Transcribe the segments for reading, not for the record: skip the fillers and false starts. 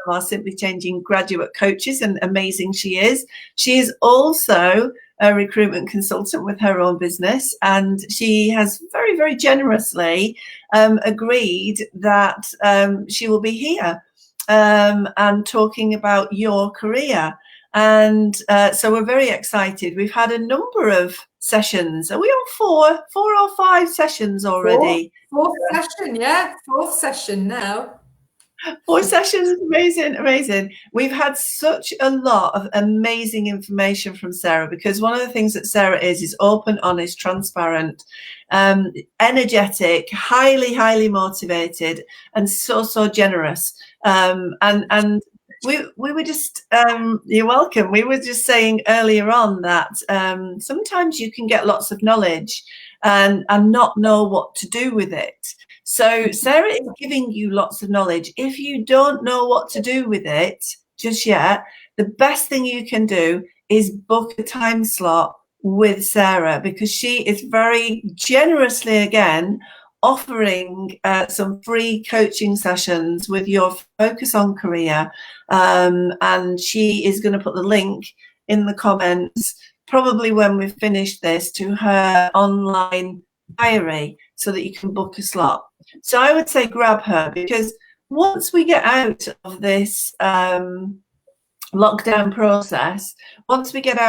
Our Simply Changing graduate coaches, and amazing she is. She is also a recruitment consultant with her own business, and she has very, very generously agreed that she will be here and talking about your career. And so we're very excited. We've had a number of sessions. Are we on four or five sessions already? Fourth session, yeah. Fourth session now. 4 sessions, amazing. We've had such a lot of amazing information from Sarah, because one of the things that Sarah is open, honest, transparent, energetic, highly motivated, and so generous. And we were just, you're welcome. We were just saying earlier on that sometimes you can get lots of knowledge and not know what to do with it. So Sarah is giving you lots of knowledge. If you don't know what to do with it just yet, the best thing you can do is book a time slot with Sarah, because she is very generously, again, offering some free coaching sessions with your focus on career. And she is going to put the link in the comments, probably when we've finished this, to her online diary so that you can book a slot. So I would say grab her, because once we get out of this lockdown process, you'll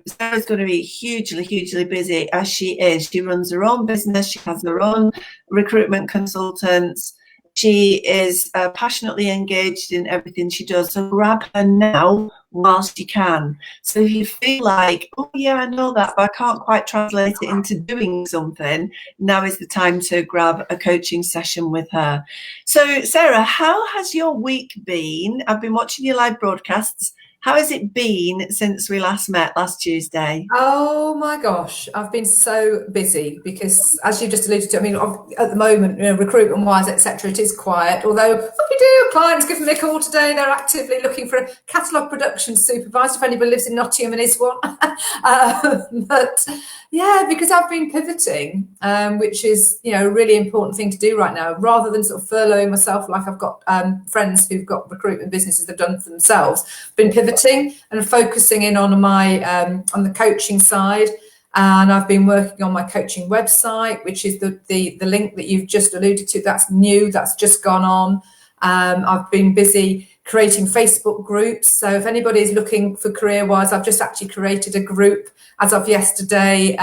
Sarah's going to be hugely busy, as she is. She runs her own business. She has her own recruitment consultants. She is passionately engaged in everything she does. So grab her now whilst you can. So if you feel like, oh yeah, I know that, but I can't quite translate it into doing something, now is the time to grab a coaching session with her. So Sarah, how has your week been? I've been watching your live broadcasts. How has it been since we last met last Tuesday? Oh my gosh, I've been so busy because, as you just alluded to, I mean, at the moment, recruitment-wise, etc., it is quiet. Although, what we do, clients giving me a call today. They're actively looking for a catalogue production supervisor if anybody lives in Nottingham and is one. But yeah, because I've been pivoting, which is a really important thing to do right now, rather than sort of furloughing myself like I've got friends who've got recruitment businesses they've done for themselves. Been pivoting and focusing in on my on the coaching side, and I've been working on my coaching website, which is the link that you've just alluded to. That's new, that's just gone on. I've been busy creating Facebook groups. So if anybody is looking for career-wise, I've just actually created a group as of yesterday,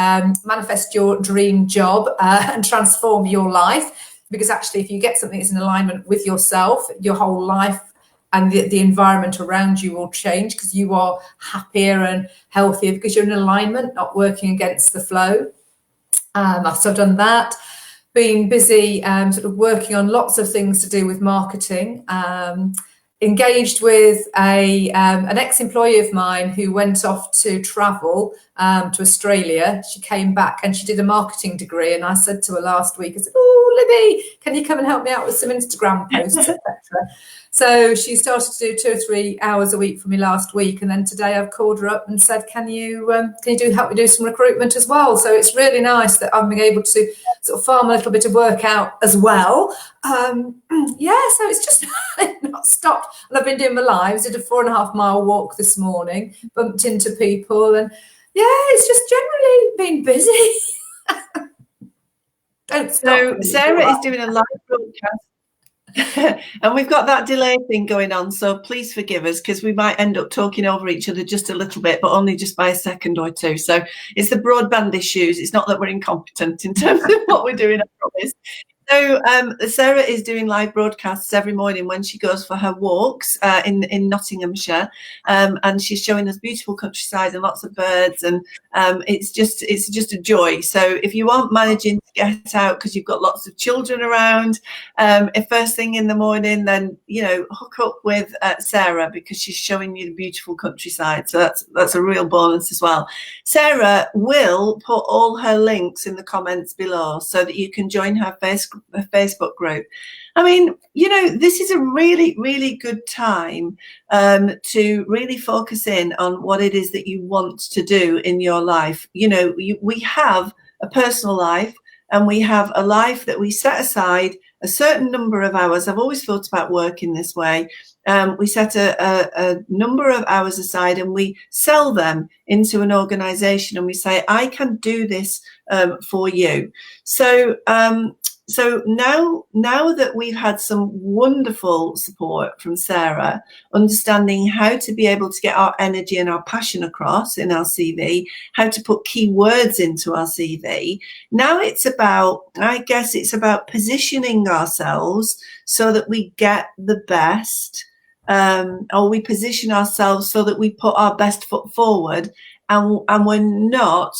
Manifest Your Dream Job and Transform Your Life. Because actually, if you get something that's in alignment with yourself, your whole life and the environment around you will change, because you are happier and healthier because you're in alignment, not working against the flow. So I've done that. Been busy sort of working on lots of things to do with marketing. Engaged with an ex-employee of mine who went off to travel to Australia. She came back and she did a marketing degree, and I said to her last week, I said, oh, Libby, can you come and help me out with some Instagram posts, etc. So she started to do 2 or 3 hours a week for me last week, and then today I've called her up and said, can you help me do some recruitment as well? So it's really nice that I've been able to sort of farm a little bit of work out as well. So it's just not stopped. And I've been doing my lives, did a 4.5 mile walk this morning, bumped into people, and it's just generally been busy. Don't stop. So Sarah is doing a live broadcast. And we've got that delay thing going on, so please forgive us, because we might end up talking over each other just a little bit, but only just by a second or two. So it's the broadband issues. It's not that we're incompetent in terms of what we're doing, I promise. So Sarah is doing live broadcasts every morning when she goes for her walks in Nottinghamshire, and she's showing us beautiful countryside and lots of birds, and it's just a joy. So if you aren't managing to get out because you've got lots of children around, if first thing in the morning, then hook up with Sarah, because she's showing you the beautiful countryside. So that's a real bonus as well. Sarah will put all her links in the comments below so that you can join her Facebook group. I mean, this is a really, really good time to really focus in on what it is that you want to do in your life. We have a personal life, and we have a life that we set aside a certain number of hours. I've always thought about work in this way. We set a number of hours aside and we sell them into an organization, and we say, I can do this for you. So now that we've had some wonderful support from Sarah, understanding how to be able to get our energy and our passion across in our CV, how to put key words into our CV, now it's about positioning ourselves so that we get the best, or we position ourselves so that we put our best foot forward. And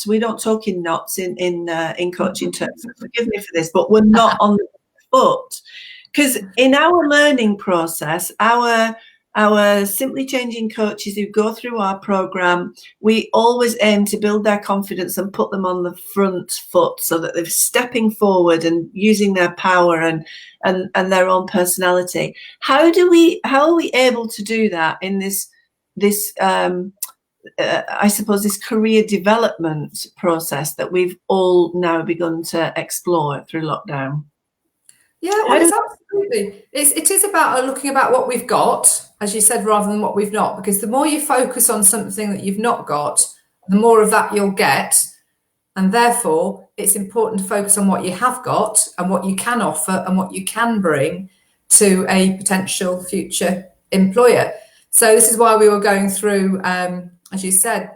we don't talk in knots in coaching terms, so forgive me for this, but we're not on the foot. Because in our learning process, our Simply Changing coaches who go through our program, we always aim to build their confidence and put them on the front foot so that they're stepping forward and using their power and their own personality. How are we able to do that in this I suppose this career development process that we've all now begun to explore through lockdown? Yeah, well, it's absolutely. It is about looking about what we've got, as you said, rather than what we've not, because the more you focus on something that you've not got, the more of that you'll get. And therefore, it's important to focus on what you have got and what you can offer and what you can bring to a potential future employer. So this is why we were going through, as you said,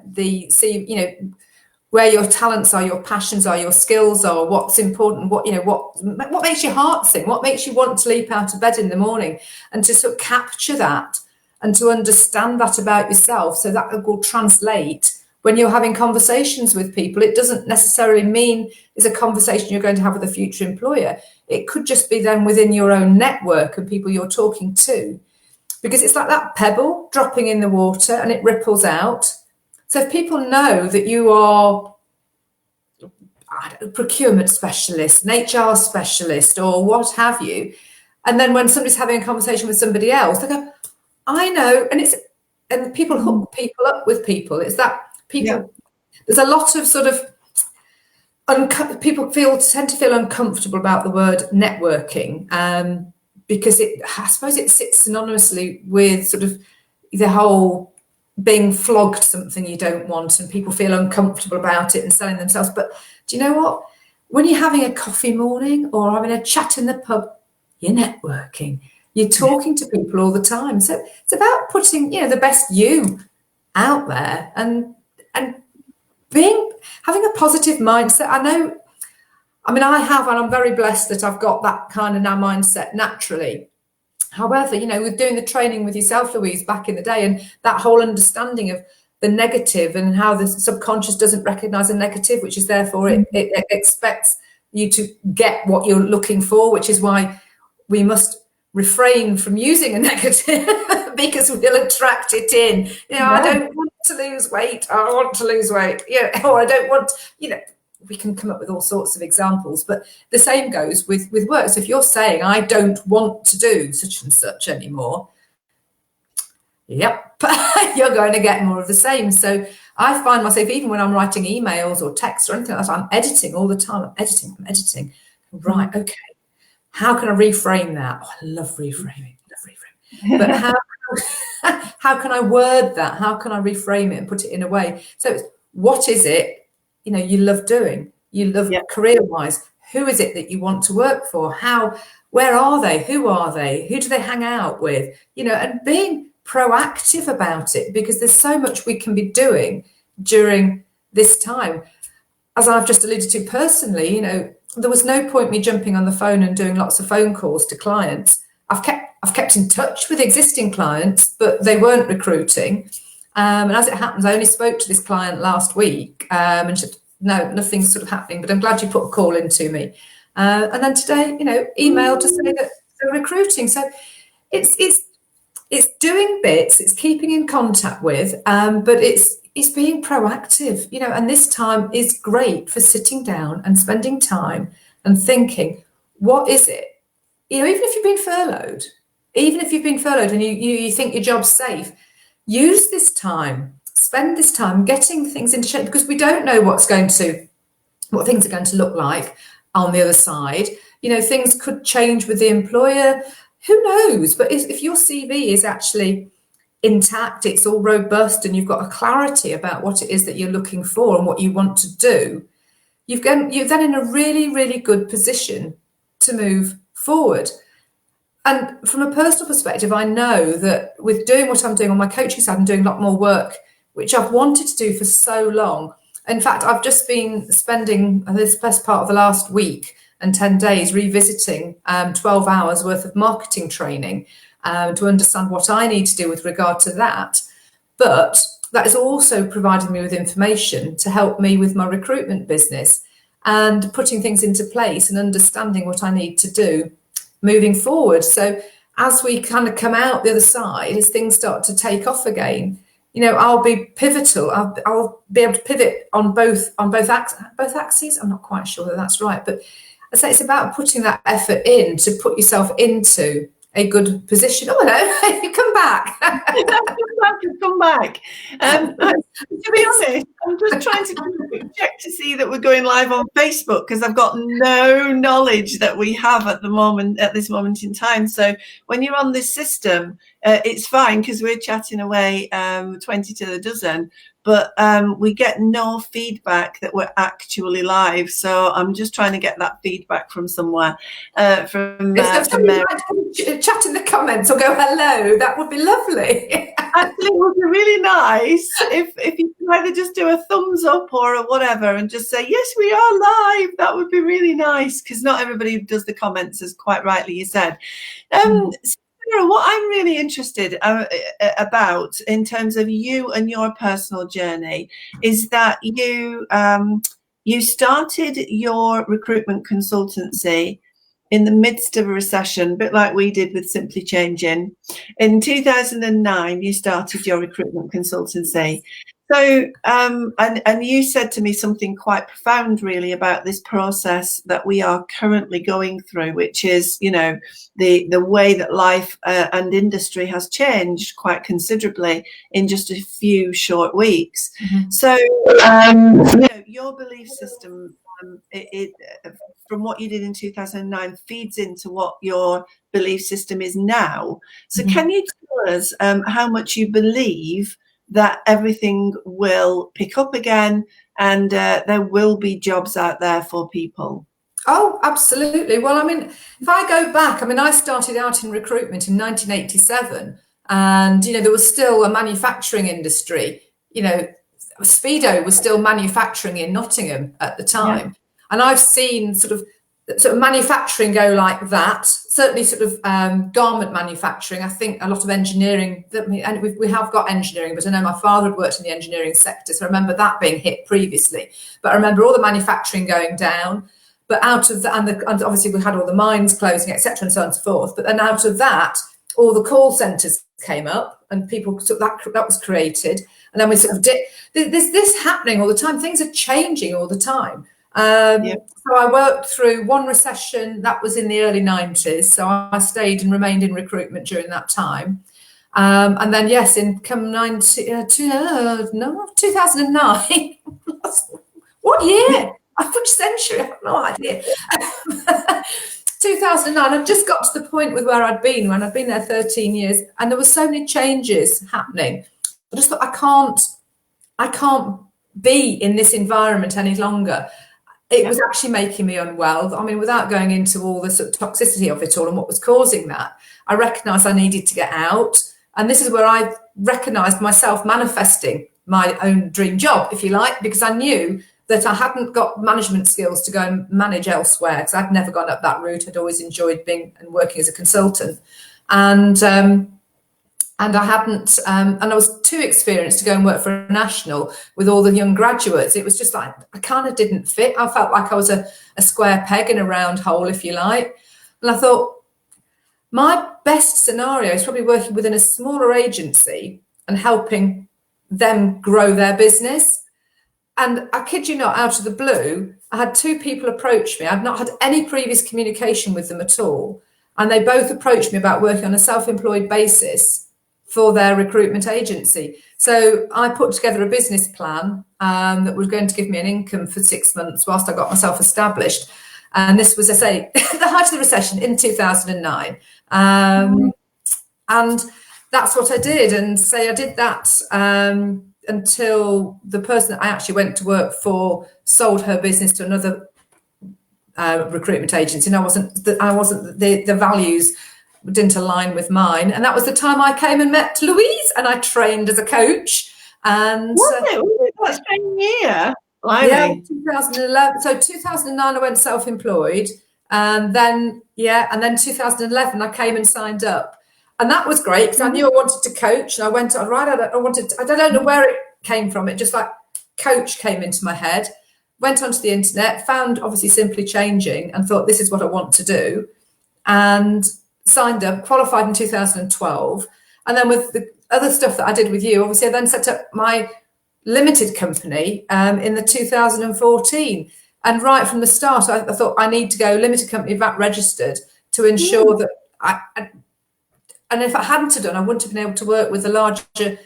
where your talents are, your passions are, your skills are, what's important, what makes your heart sing, what makes you want to leap out of bed in the morning, and to sort of capture that and to understand that about yourself, so that will translate when you're having conversations with people. It doesn't necessarily mean it's a conversation you're going to have with a future employer. It could just be then within your own network and people you're talking to. Because it's like that pebble dropping in the water and it ripples out. So if people know that you are a procurement specialist, an HR specialist, or what have you, and then when somebody's having a conversation with somebody else, they go, I know, and people hook people up with people. It's that people, yeah. There's a lot of sort of, people tend to feel uncomfortable about the word networking, because I suppose it sits synonymously with sort of the whole being flogged something you don't want, and people feel uncomfortable about it and selling themselves. But do you know what? When you're having a coffee morning or having a chat in the pub, you're networking. You're talking to people all the time. So it's about putting, the best you out there and having a positive mindset. I have, and I'm very blessed that I've got that kind of mindset naturally. However, with doing the training with yourself, Louise, back in the day, and that whole understanding of the negative and how the subconscious doesn't recognize a negative, which is therefore it expects you to get what you're looking for, which is why we must refrain from using a negative because we'll attract it in. Yeah. I don't want to lose weight. I want to lose weight. Or I don't want, we can come up with all sorts of examples, but the same goes with work. So if you're saying, I don't want to do such and such anymore, yep, you're going to get more of the same. So I find myself, even when I'm writing emails or texts or anything like that, I'm editing all the time. I'm editing. Right, okay. How can I reframe that? Oh, I love reframing. But how can I word that? How can I reframe it and put it in a way? So it's, what is it you love doing? You love career-wise. Who is it that you want to work for? Where are they? Who are they? Who do they hang out with? And being proactive about it, because there's so much we can be doing during this time. As I've just alluded to personally, there was no point me jumping on the phone and doing lots of phone calls to clients. I've kept in touch with existing clients, but they weren't recruiting. And as it happens, I only spoke to this client last week, and she said, no, nothing's sort of happening, but I'm glad you put a call into me. And then today, email to say that they're recruiting. So it's doing bits, it's keeping in contact with, but it's being proactive, and this time is great for sitting down and spending time and thinking, what is it? Even if you've been furloughed and you think your job's safe, use this time, spend this time getting things into shape, because we don't know what things are going to look like. on the other side. Things could change with the employer. Who knows? But if your CV is actually intact, it's all robust, and you've got a clarity about what it is that you're looking for and what you want to do, you're then in a really, really good position to move forward. And from a personal perspective, I know that with doing what I'm doing on my coaching side and doing a lot more work, which I've wanted to do for so long. In fact, I've just been spending this best part of the last week and 10 days revisiting 12 hours worth of marketing training to understand what I need to do with regard to that. But that is also providing me with information to help me with my recruitment business and putting things into place and understanding what I need to do moving forward. So as we kind of come out the other side, as things start to take off again, I'll be pivotal. I'll be able to pivot on both axes. I'm not quite sure that that's right, but I say it's about putting that effort in to put yourself into a good position. Oh no, you come back. Come back. To be honest, I'm just trying to check to see that we're going live on Facebook, because I've got no knowledge that we have at this moment in time. So when you're on this system, it's fine because we're chatting away 20 to the dozen. But we get no feedback that we're actually live. So I'm just trying to get that feedback from somewhere. From Mary. Chat in the comments or go hello. That would be lovely. Actually, it would be really nice if you could either just do a thumbs up or a whatever and just say, yes, we are live. That would be really nice, because not everybody does the comments, as quite rightly you said. What I'm really interested about in terms of you and your personal journey is that you started your recruitment consultancy in the midst of a recession, a bit like we did with Simply Changing. In 2009, you started your recruitment consultancy. So, and you said to me something quite profound, really, about this process that we are currently going through, which is, the way that life and industry has changed quite considerably in just a few short weeks. Mm-hmm. So, your belief system, from what you did in 2009, feeds into what your belief system is now. So, mm-hmm. Can you tell us how much you believe that everything will pick up again and there will be jobs out there for people? Oh, absolutely. Well, I mean, if I go back, I started out in recruitment in 1987 and, there was still a manufacturing industry. Speedo was still manufacturing in Nottingham at the time. Yeah. And I've seen sort of manufacturing go like that, certainly garment manufacturing. I think a lot of engineering, and we have got engineering, but I know my father had worked in the engineering sector, so I remember that being hit previously. But I remember all the manufacturing going down. But out of that, and obviously we had all the mines closing, etc., and so on and so forth. But then out of that, all the call centres came up, and people that was created. And then we sort of did. There's this happening all the time. Things are changing all the time. So I worked through one recession that was in the early 90s. So I stayed and remained in recruitment during that time. And then, yes, in 2009. What year? Which century? I have no idea. 2009, I'd just got to the point with where I'd been when I'd been there 13 years, and there were so many changes happening. I just thought, I can't be in this environment any longer. It was actually making me unwell. Without going into all the sort of toxicity of it all and what was causing that, I recognised I needed to get out. And this is where I recognised myself manifesting my own dream job, if you like, because I knew that I hadn't got management skills to go and manage elsewhere, because I'd never gone up that route. I'd always enjoyed being and working as a consultant. And I hadn't, and I was too experienced to go and work for a national with all the young graduates. It was just like, I kind of didn't fit. I felt like I was a square peg in a round hole, if you like. And I thought, my best scenario is probably working within a smaller agency and helping them grow their business. And I kid you not, out of the blue, I had two people approach me. I'd not had any previous communication with them at all. And they both approached me about working on a self-employed basis for their recruitment agency. So I put together a business plan that was going to give me an income for 6 months whilst I got myself established. And this was, I say, the height of the recession in 2009. And that's what I did. And I did that until the person that I actually went to work for sold her business to another recruitment agency. And I wasn't the values didn't align with mine. And that was the time I came and met Louise, and I trained as a coach. And that's 10 years. Yeah, 2011. So 2009, I went self-employed, and then 2011, I came and signed up, and that was great because I knew I wanted to coach. And I went I don't know where it came from. It just like coach came into my head. Went onto the internet, found obviously Simply Changing, and thought this is what I want to do, and signed up, qualified in 2012, and then with the other stuff that I did with you, obviously I then set up my limited company in the 2014, and right from the start I thought I need to go limited company, VAT registered, to ensure that and if I hadn't have done, I wouldn't have been able to work with the larger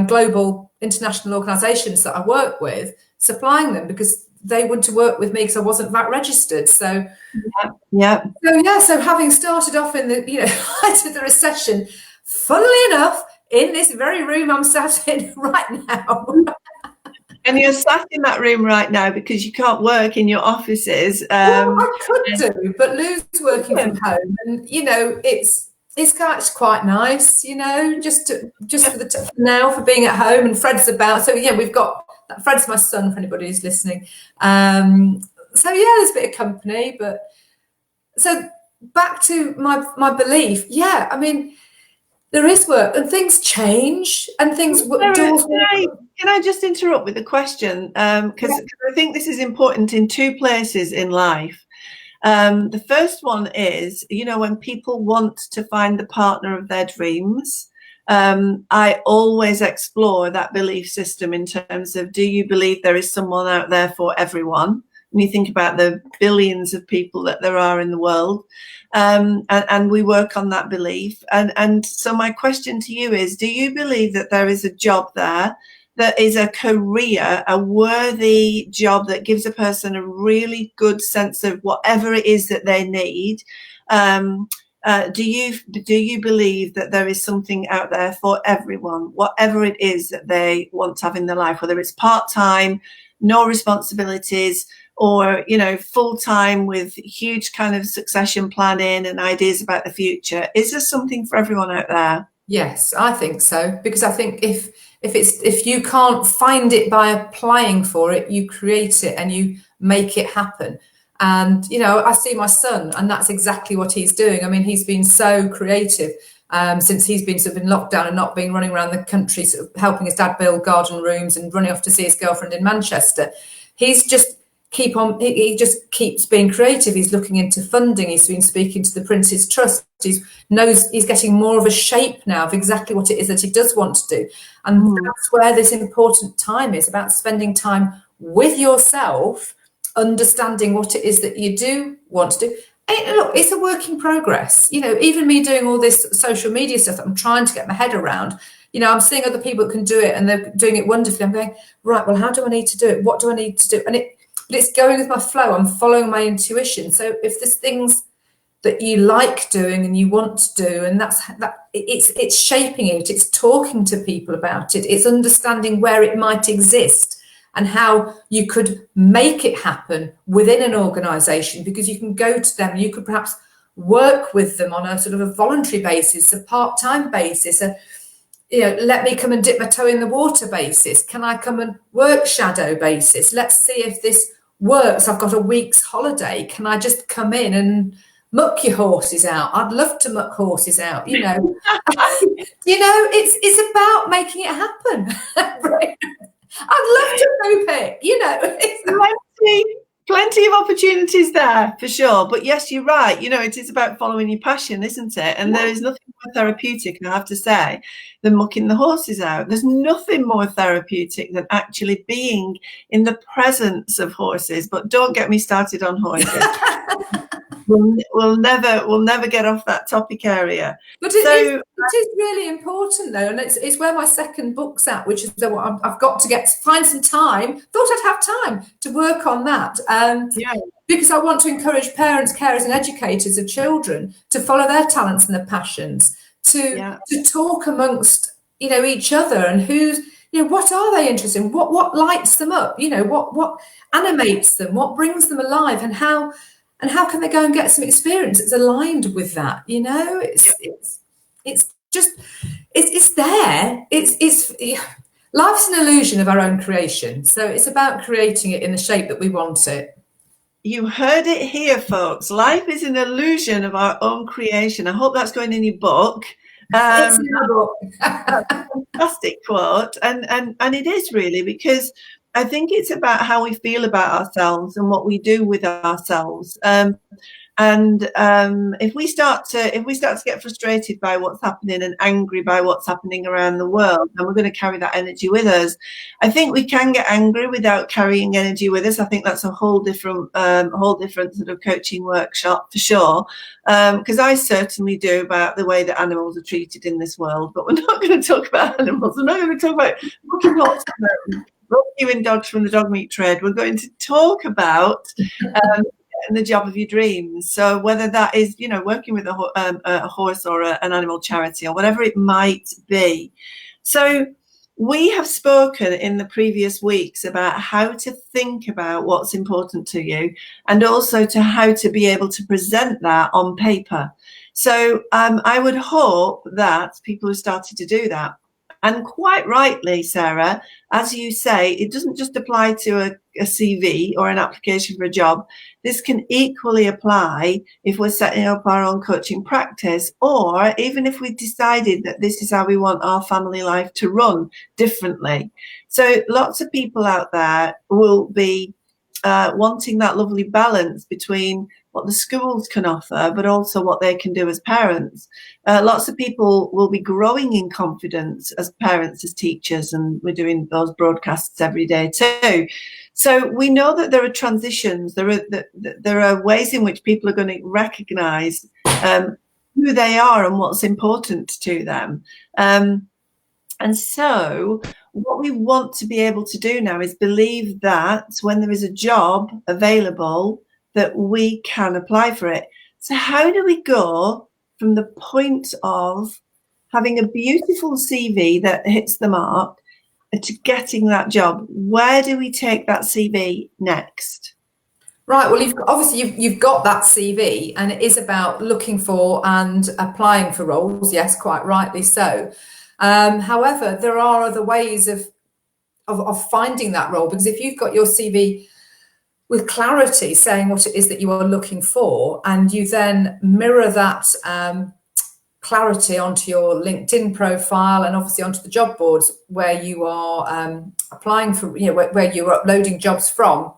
global international organisations that I work with, supplying them, because they wouldn't have worked with me because I wasn't VAT registered. So so having started off in the height of the recession, funnily enough, in this very room I'm sat in right now. And you're sat in that room right now because you can't work in your offices. Well, I could do, but Lou's working from home, and it's quite nice, just for now, for being at home, and Fred's about. So we've got Fred's my son, for anybody who's listening. So there's a bit of company, but so back to my belief. I mean, there is work, and things change, and things. Can I just interrupt with a question? Because I think this is important in two places in life. The first one is, when people want to find the partner of their dreams, I always explore that belief system in terms of, do you believe there is someone out there for everyone? When you think about the billions of people that there are in the world, and we work on that belief. And so my question to you is, do you believe that there is a job there that is a career, a worthy job that gives a person a really good sense of whatever it is that they need? Do you believe that there is something out there for everyone, whatever it is that they want to have in their life, whether it's part-time, no responsibilities, or full-time with huge kind of succession planning and ideas about the future? Is there something for everyone out there? Yes, I think so, because I think if you can't find it by applying for it, you create it and you make it happen. And I see my son, and that's exactly what he's doing. I mean, he's been so creative since he's been sort of in lockdown and not been running around the country sort of helping his dad build garden rooms and running off to see his girlfriend in Manchester. He just keeps being creative. He's looking into funding. He's been speaking to the Prince's Trust. He's getting more of a shape now of exactly what it is that he does want to do. And that's where this important time is, about spending time with yourself, understanding what it is that you do want to do. And look, it's a work in progress. Even me doing all this social media stuff that I'm trying to get my head around, I'm seeing other people that can do it and they're doing it wonderfully. I'm going, right, well, how do I need to do it? What do I need to do? But it's going with my flow. I'm following my intuition. So if there's things that you like doing and you want to do, and it's shaping it, it's talking to people about it, it's understanding where it might exist and how you could make it happen within an organisation, because you can go to them and you could perhaps work with them on a sort of a voluntary basis, a part-time basis, let me come and dip my toe in the water basis. Can I come and work shadow basis? Let's see if this works. I've got a week's holiday. Can I just come in and muck your horses out? I'd love to muck horses out. It's about making it happen. I'd love to move it. Plenty of opportunities there for sure. But yes, you're right. It is about following your passion, isn't it? And there is nothing more therapeutic, I have to say, than mucking the horses out. There's nothing more therapeutic than actually being in the presence of horses. But don't get me started on horses. We'll never get off that topic area. But it is really important though, and it's where my second book's at, which is I've got to find some time. Thought I'd have time to work on that. because I want to encourage parents, carers and educators of children to follow their talents and their passions, to talk amongst, each other, and who's, what are they interested in? What lights them up? What animates them? What brings them alive? And how can they go and get some experience that's aligned with that? It's there. Life's an illusion of our own creation. So it's about creating it in the shape that we want it. You heard it here, folks. Life is an illusion of our own creation. I hope that's going in your book. It's in my book. That's a fantastic quote. And it is really, because I think it's about how we feel about ourselves and what we do with ourselves. If we start to get frustrated by what's happening and angry by what's happening around the world, then we're going to carry that energy with us. I think we can get angry without carrying energy with us. I think that's a whole different sort of coaching workshop for sure. Because I certainly do, about the way that animals are treated in this world. But we're not going to talk about animals. We're not going to talk about rescuing dogs from the dog meat trade. We're going to talk about the job of your dreams. So whether that is, working with a horse or an animal charity or whatever it might be. So we have spoken in the previous weeks about how to think about what's important to you, and also to how to be able to present that on paper. So I would hope that people have started to do that. And quite rightly, Sarah, as you say, it doesn't just apply to a CV or an application for a job. This can equally apply if we're setting up our own coaching practice, or even if we decided that this is how we want our family life to run differently. So lots of people out there will be wanting that lovely balance between what the schools can offer, but also what they can do as parents. Lots of people will be growing in confidence as parents, as teachers, and we're doing those broadcasts every day too. So we know that there are transitions. There are ways in which people are going to recognise who they are and what's important to them. And so what we want to be able to do now is believe that when there is a job available, that we can apply for it. So how do we go from the point of having a beautiful CV that hits the mark to getting that job? Where do we take that CV next? Right. Well, you've got that CV, and it is about looking for and applying for roles. Yes, quite rightly so. However, there are other ways of finding that role, because if you've got your CV with clarity saying what it is that you are looking for, and you then mirror that clarity onto your LinkedIn profile, and obviously onto the job boards where you are applying for, where you're uploading jobs from,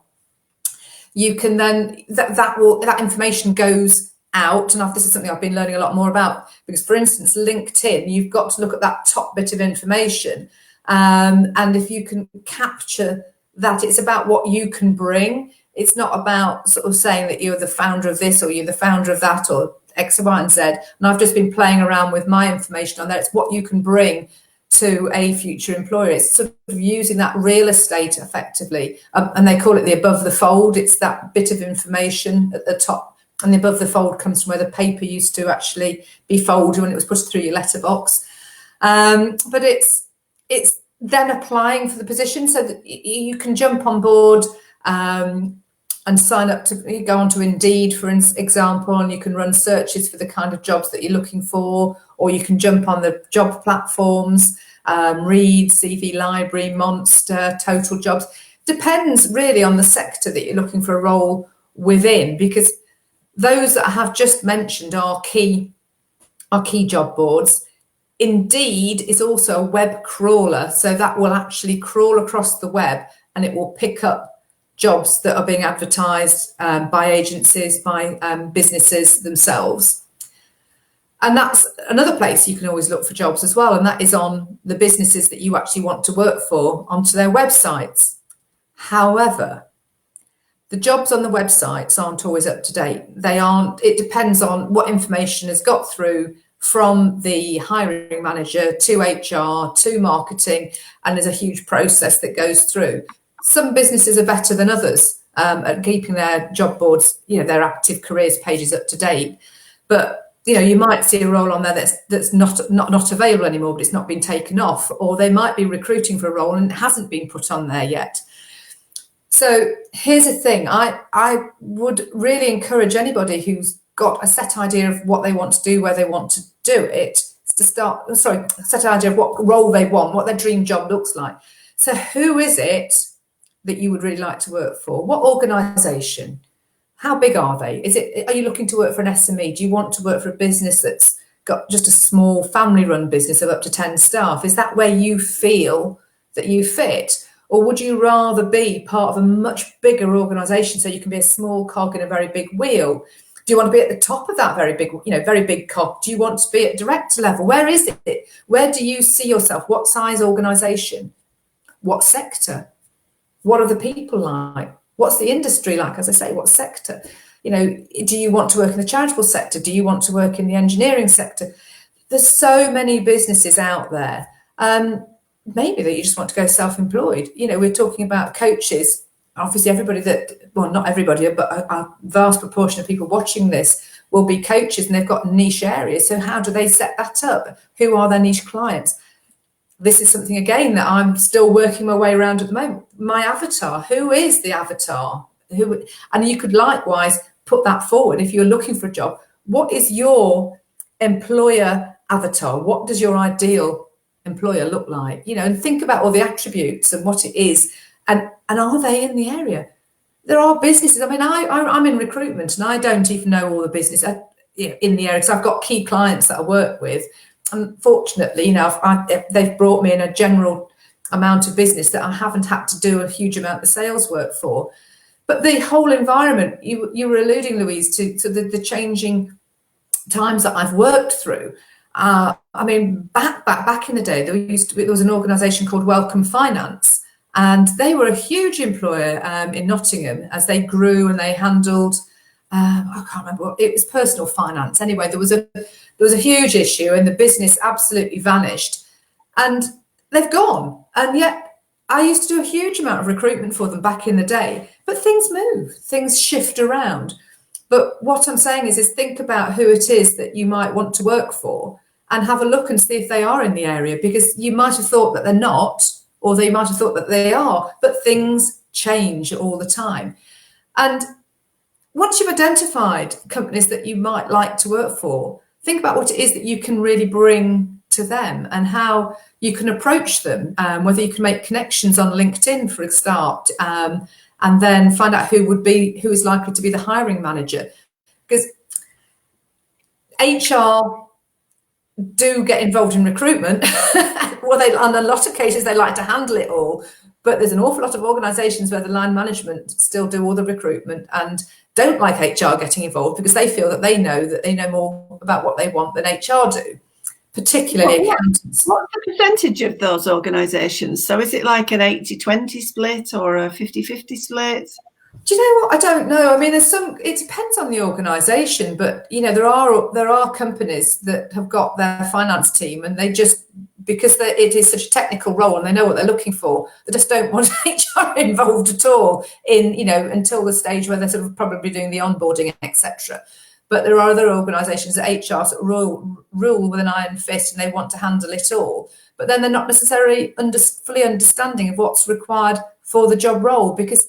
you can then that information goes out. And this is something I've been learning a lot more about, because for instance, LinkedIn, you've got to look at that top bit of information, and if you can capture that, it's about what you can bring. It's not about sort of saying that you're the founder of this or you're the founder of that or X, Y, and Z. And I've just been playing around with my information on that. It's what you can bring to a future employer. It's sort of using that real estate effectively. And they call it the above the fold. It's that bit of information at the top. And the above the fold comes from where the paper used to actually be folded when it was pushed through your letterbox. But it's then applying for the position so that you can jump on board and sign up to go onto Indeed, for example, and you can run searches for the kind of jobs that you're looking for, or you can jump on the job platforms, Reed, CV Library, Monster, Total Jobs. Depends really on the sector that you're looking for a role within, because those that I have just mentioned are key job boards. Indeed is also a web crawler, so that will actually crawl across the web and it will pick up jobs that are being advertised by agencies, by businesses themselves. And that's another place you can always look for jobs as well, and that is on the businesses that you actually want to work for, onto their websites. However, the jobs on the websites aren't always up to date. It depends on what information has got through from the hiring manager to HR to marketing, and there's a huge process that goes through. Some businesses are better than others. at keeping their job boards, their active careers pages up to date. But you might see a role on there that's not available anymore, but it's not been taken off, or they might be recruiting for a role and it hasn't been put on there yet. So here's the thing: I would really encourage anybody who's got a set idea of what they want to do, where they want to do it, to set an idea of what role they want, what their dream job looks like. So who is it that you would really like to work for? What organisation? How big are they? Are you looking to work for an SME? Do you want to work for a business that's got just a small family-run business of up to 10 staff? Is that where you feel that you fit? Or would you rather be part of a much bigger organisation so you can be a small cog in a very big wheel? Do you want to be at the top of that very big cog? Do you want to be at director level? Where is it? Where do you see yourself? What size organisation? What sector? What are the people like? What's the industry like? As I say, what sector? Do you want to work in the charitable sector? Do you want to work in the engineering sector? There's so many businesses out there. Maybe that you just want to go self-employed. We're talking about coaches. Obviously, not everybody, but a vast proportion of people watching this will be coaches, and they've got niche areas. So how do they set that up? Who are their niche clients? This is something, again, that I'm still working my way around at the moment. My avatar, who is the avatar? And you could likewise put that forward if you're looking for a job. What is your employer avatar? What does your ideal employer look like? And think about all the attributes and what it is. And are they in the area? There are businesses. I mean, I'm in recruitment and I don't even know all the business in the area because I've got key clients that I work with. Unfortunately, they've brought me in a general amount of business that I haven't had to do a huge amount of sales work for. But the whole environment, you were alluding, Louise, to the changing times that I've worked through. I mean, back in the day, there was an organisation called Welcome Finance, and they were a huge employer in Nottingham as they grew and they handled. I can't remember what it was, personal finance. Anyway, there was a huge issue and the business absolutely vanished, and they've gone. And yet I used to do a huge amount of recruitment for them back in the day, but things move, things shift around. But what I'm saying is think about who it is that you might want to work for and have a look and see if they are in the area, because you might have thought that they're not, or they might have thought that they are, but things change all the time. And once you've identified companies that you might like to work for, think about what it is that you can really bring to them and how you can approach them, whether you can make connections on LinkedIn for a start, and then find out who is likely to be the hiring manager. Because HR do get involved in recruitment. On a lot of cases, they like to handle it all. But there's an awful lot of organisations where the line management still do all the recruitment and don't like HR getting involved because they feel that they know more about what they want than HR do, particularly accountants. What's the percentage of those organisations? So is it like an 80-20 split or a 50-50 split? Do you know what? I don't know. I mean, it depends on the organisation, but there are companies that have got their finance team and they just, because it is such a technical role and they know what they're looking for, they just don't want HR involved at all until the stage where they're sort of probably doing the onboarding, etc. But there are other organisations that HR sort of rule with an iron fist and they want to handle it all. But then they're not necessarily fully understanding of what's required for the job role, because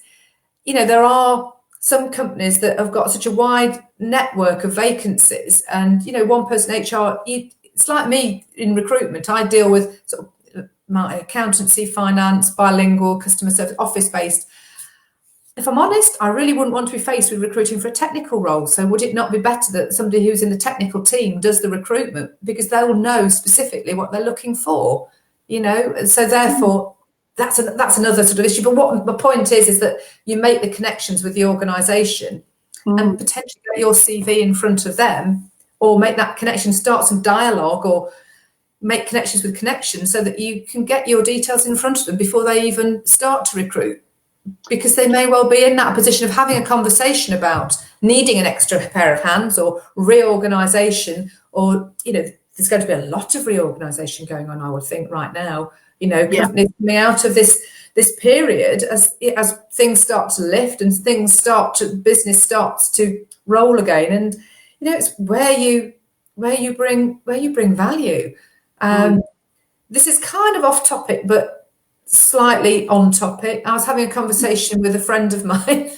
there are some companies that have got such a wide network of vacancies, and one person HR. It's like me in recruitment. I deal with sort of my accountancy, finance, bilingual, customer service, office-based. If I'm honest, I really wouldn't want to be faced with recruiting for a technical role. So would it not be better that somebody who's in the technical team does the recruitment, because they'll know specifically what they're looking for, and so therefore that's another sort of issue. But what the point is that you make the connections with the organisation and potentially get your CV in front of them, or make that connection, start some dialogue, or make connections with connections so that you can get your details in front of them before they even start to recruit. Because they may well be in that position of having a conversation about needing an extra pair of hands or reorganisation, or, there's going to be a lot of reorganisation going on, I would think, right now. companies coming out of this period as things start to lift and business starts to roll again. And it's where you bring value. This is kind of off topic, but slightly on topic. I was having a conversation with a friend of mine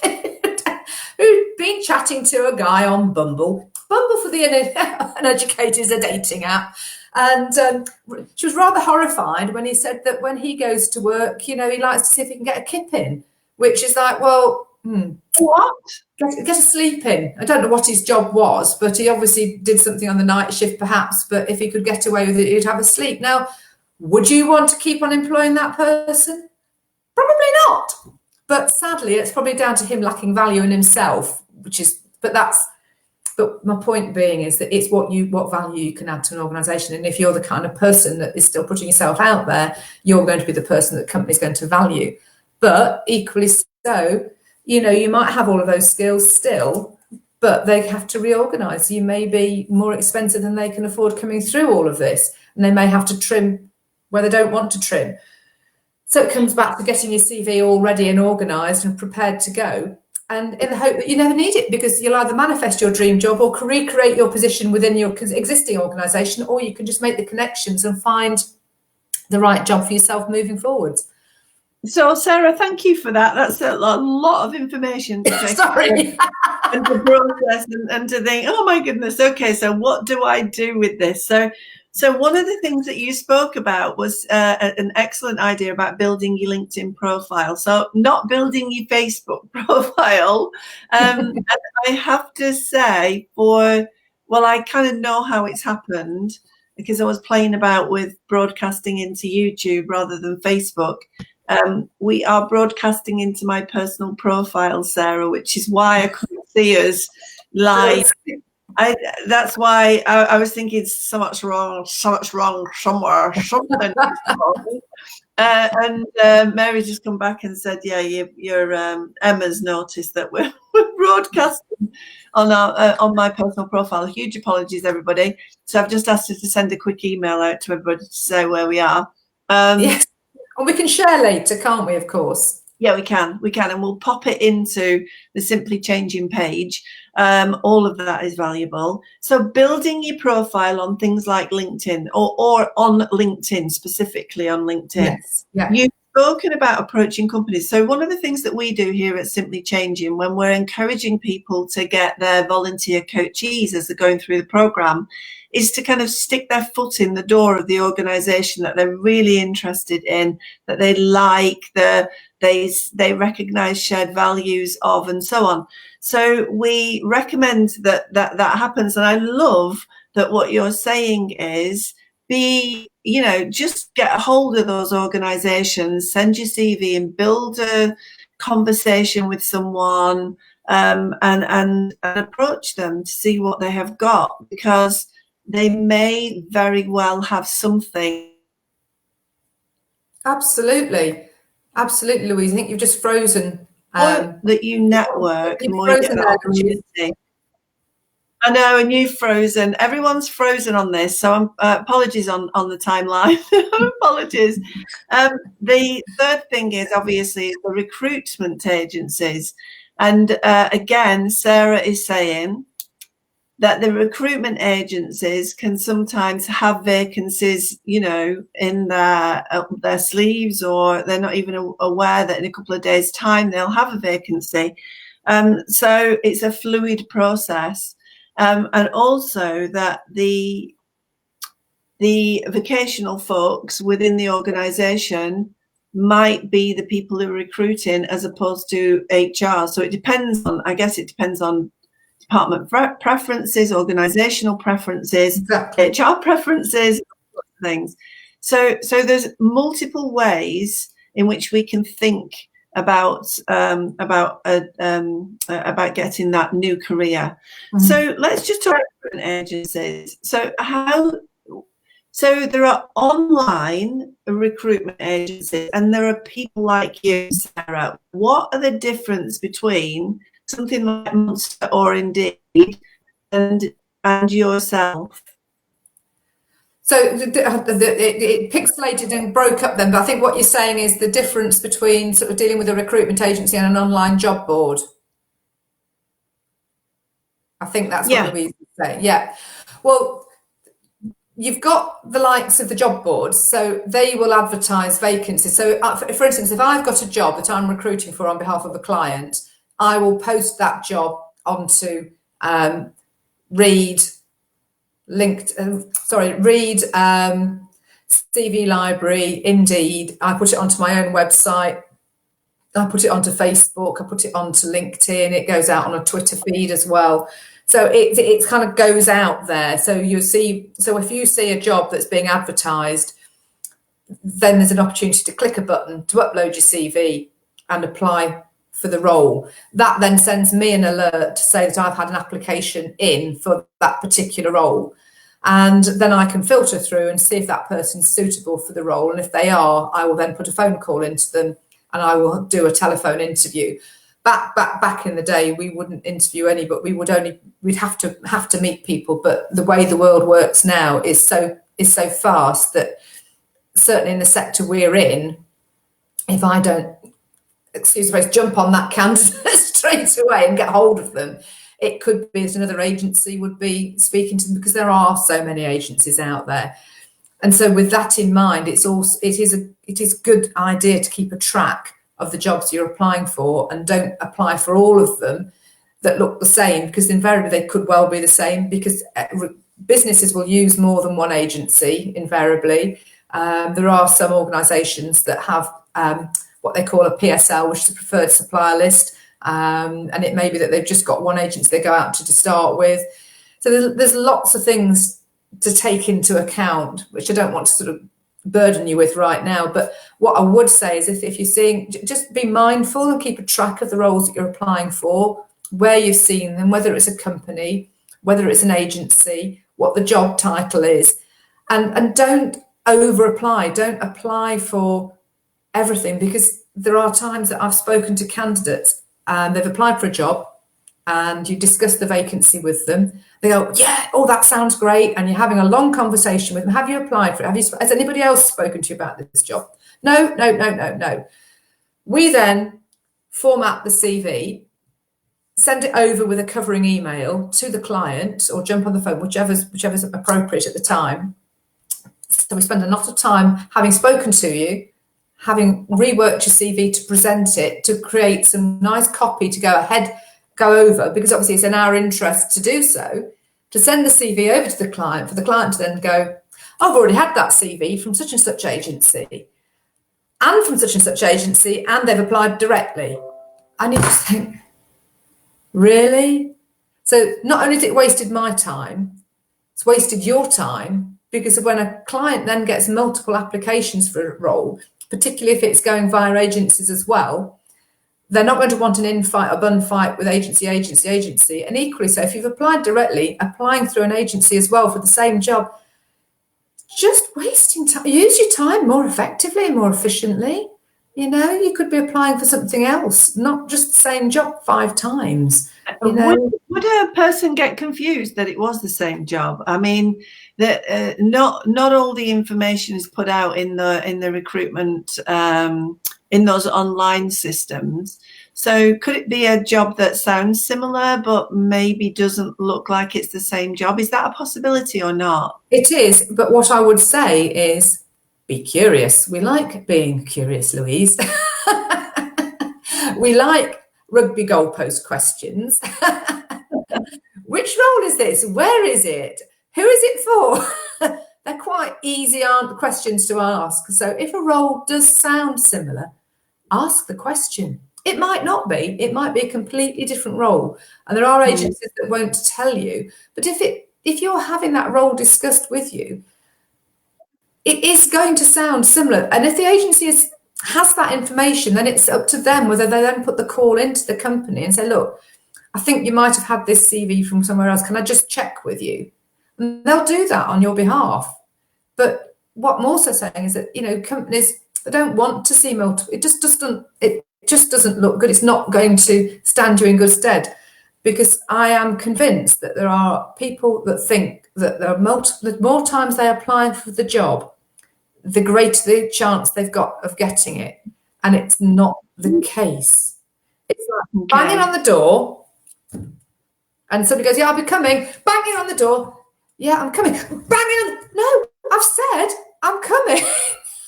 who'd been chatting to a guy on Bumble. Bumble, for the uneducated, is a dating app. And she was rather horrified when he said that when he goes to work, he likes to see if he can get a kip in, which is like, well, what? Get a sleep in. I don't know what his job was, but he obviously did something on the night shift perhaps, but if he could get away with it, he'd have a sleep. Now, would you want to keep on employing that person? Probably not. But sadly, it's probably down to him lacking value in himself, but my point being is that it's what value you can add to an organisation. And if you're the kind of person that is still putting yourself out there, you're going to be the person that the company's going to value. But equally so, you might have all of those skills still, but they have to reorganise. You may be more expensive than they can afford coming through all of this, and they may have to trim where they don't want to trim. So it comes back to getting your CV all ready and organised and prepared to go. And in the hope that you never need it, because you'll either manifest your dream job or recreate your position within your existing organisation, or you can just make the connections and find the right job for yourself moving forwards. So, Sarah, thank you for that. That's a lot of information to take and to process and to think, oh my goodness, okay, so what do I do with this? So one of the things that you spoke about was an excellent idea about building your LinkedIn profile. So not building your Facebook profile. And I have to say, I kind of know how it's happened because I was playing about with broadcasting into YouTube rather than Facebook. We are broadcasting into my personal profile, Sarah, which is why I couldn't see us live. That's why I was thinking so much wrong somewhere, something. And Mary just come back and said, yeah, your Emma's noticed that we're broadcasting on my personal profile. Huge apologies, everybody. So I've just asked her to send a quick email out to everybody to say where we are. Yes, and we can share later, can't we, of course? Yeah, we can, and we'll pop it into the Simply Changing page. All of that is valuable. So building your profile on things like LinkedIn or on LinkedIn, specifically on LinkedIn. Yes. Yeah. You've spoken about approaching companies. So one of the things that we do here at Simply Changing, when we're encouraging people to get their volunteer coachees as they're going through the program, is to kind of stick their foot in the door of the organization that they're really interested in, that they like, they recognize shared values of, and so on. So we recommend that happens. And I love that what you're saying is just get a hold of those organizations, send your CV and build a conversation with someone and approach them to see what they have got, because they may very well have something. Absolutely, Louise. I think you've just frozen. That you network, the more you get that opportunity. I know, and you've frozen. Everyone's frozen on this, so apologies on the timeline. Apologies. The third thing is obviously the recruitment agencies, and again, Sarah is saying that the recruitment agencies can sometimes have vacancies, in their sleeves, or they're not even aware that in a couple of days' time they'll have a vacancy. So it's a fluid process. And also that the vocational folks within the organisation might be the people who are recruiting as opposed to HR. So it depends on department preferences, organisational preferences, exactly. HR preferences, things. So there's multiple ways in which we can think about getting that new career. Mm-hmm. So let's just talk about agencies. So there are online recruitment agencies, and there are people like you, Sarah. What are the difference between something like Monster or Indeed and yourself? So it pixelated and broke up then, but I think what you're saying is the difference between sort of dealing with a recruitment agency and an online job board. I think that's what Louise was saying. Yeah. Well, you've got the likes of the job boards, so they will advertise vacancies. So, for instance, if I've got a job that I'm recruiting for on behalf of a client, I will post that job onto Read, CV Library, Indeed. I put it onto my own website. I put it onto Facebook. I put it onto LinkedIn. It goes out on a Twitter feed as well. So it kind of goes out there. So you see, so if you see a job that's being advertised, then there's an opportunity to click a button to upload your CV and apply for the role. That then sends me an alert to say that I've had an application in for that particular role. And then I can filter through and see if that person's suitable for the role. And if they are, I will then put a phone call into them and I will do a telephone interview. Back in the day, we wouldn't interview any, but we'd have to meet people. But the way the world works now is so fast that certainly in the sector we're in, if I don't, jump on that candidate straight away and get hold of them, it could be that another agency would be speaking to them, because there are so many agencies out there. And so with that in mind, it is a good idea to keep a track of the jobs you're applying for, and don't apply for all of them that look the same, because invariably they could well be the same, because businesses will use more than one agency invariably. There are some organisations that have what they call a PSL, which is a preferred supplier list, and it may be that they've just got one agency they go out to start with. So there's lots of things to take into account, which I don't want to sort of burden you with right now. But what I would say is if you're seeing, just be mindful and keep a track of the roles that you're applying for, where you've seen them, whether it's a company, whether it's an agency, what the job title is, and don't over apply. Don't apply for everything, because there are times that I've spoken to candidates and they've applied for a job and you discuss the vacancy with them. They go, yeah, oh, that sounds great. And you're having a long conversation with them. Have you applied for it? Has anybody else spoken to you about this job? No. We then format the CV, send it over with a covering email to the client, or jump on the phone, whichever's appropriate at the time. So we spend a lot of time having spoken to you, having reworked your CV to present it, to create some nice copy to go over, because obviously it's in our interest to do so, to send the CV over to the client, for the client to then go, I've already had that CV from such and such agency, and from such and such agency, and they've applied directly. And you just think, really? So not only has it wasted my time, it's wasted your time, because when a client then gets multiple applications for a role, particularly if it's going via agencies as well, they're not going to want an in-fight or bun fight with agency. And equally so, if you've applied directly, applying through an agency as well for the same job, just wasting time. Use your time more effectively and more efficiently. You know, you could be applying for something else, not just the same job 5 times. You know? Would a person get confused that it was the same job? I mean, that not all the information is put out in the recruitment in those online systems. So could it be a job that sounds similar but maybe doesn't look like it's the same job? Is that a possibility or not? It is, but what I would say is be curious. We like being curious, Louise. We like rugby goalpost questions. Which role is this? Where is it? Who is it for? They're quite easy questions to ask. So if a role does sound similar, ask the question. It might not be. It might be a completely different role. And there are agencies that won't tell you. But if you're having that role discussed with you, it is going to sound similar. And if the agency has that information, then it's up to them whether they then put the call into the company and say, look, I think you might have had this CV from somewhere else. Can I just check with you? And they'll do that on your behalf. But what I'm also saying is that, you know, companies, they don't want to see multiple. It just doesn't look good. It's not going to stand you in good stead. because I am convinced that there are people that think that the more times they apply for the job, the greater the chance they've got of getting it. And it's not the case. It's like banging on the door, and somebody goes, yeah, I'll be coming. Banging on the door. Yeah, I'm coming. Banging on. No, I've said I'm coming.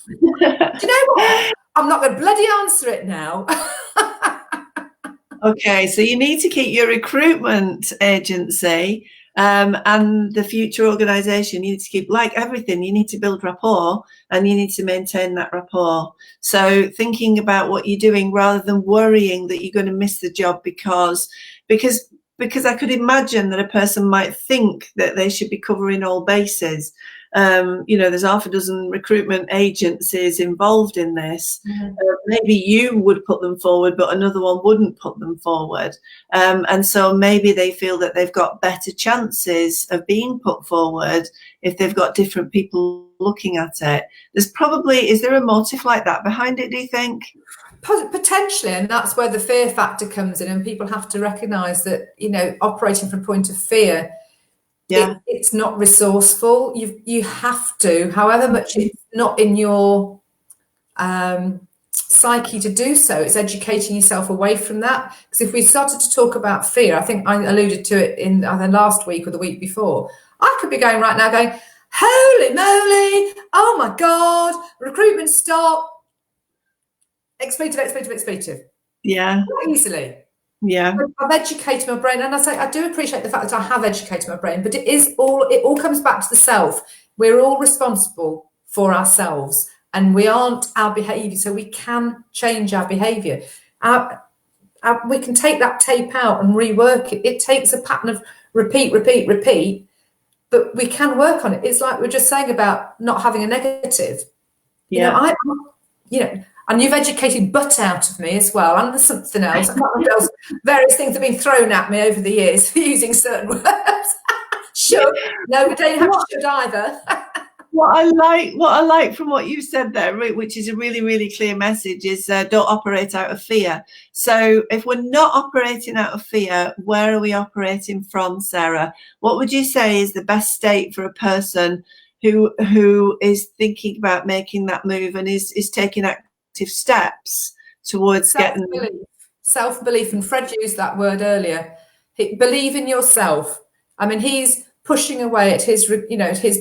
Do you know what? I'm not going to bloody answer it now. Okay, so you need to keep your recruitment agency and the future organisation. You need to keep, like everything, you need to build rapport, and you need to maintain that rapport. So thinking about what you're doing rather than worrying that you're going to miss the job because I could imagine that a person might think that they should be covering all bases. There's half a dozen recruitment agencies involved in this. Maybe you would put them forward, but another one wouldn't put them forward. And so maybe they feel that they've got better chances of being put forward if they've got different people looking at it. Is there a motive like that behind it, do you think? Potentially, and that's where the fear factor comes in, and people have to recognise that, operating from a point of fear, it's not resourceful. You have to, however much it's not in your psyche to do so, it's educating yourself away from that. Because if we started to talk about fear, I think I alluded to it in either last week or the week before, I could be going right now going, holy moly, oh my God, recruitment stop, expletive. Yeah. Not easily. Yeah. I've educated my brain, and I do appreciate the fact that I have educated my brain, but it all comes back to the self. We're all responsible for ourselves, and we aren't our behaviour, so we can change our behaviour. We can take that tape out and rework it. It takes a pattern of repeat, but we can work on it. It's like we're just saying about not having a negative. Yeah. And you've educated butt out of me as well. And there's something else. Various things have been thrown at me over the years for using certain words. Should. No, we don't have should either. What I like from what you said there, which is a really, really clear message, is don't operate out of fear. So if we're not operating out of fear, where are we operating from, Sarah? What would you say is the best state for a person who is thinking about making that move and is taking active steps towards self-belief? And Fred used that word earlier. Believe in yourself. I mean, he's pushing away at his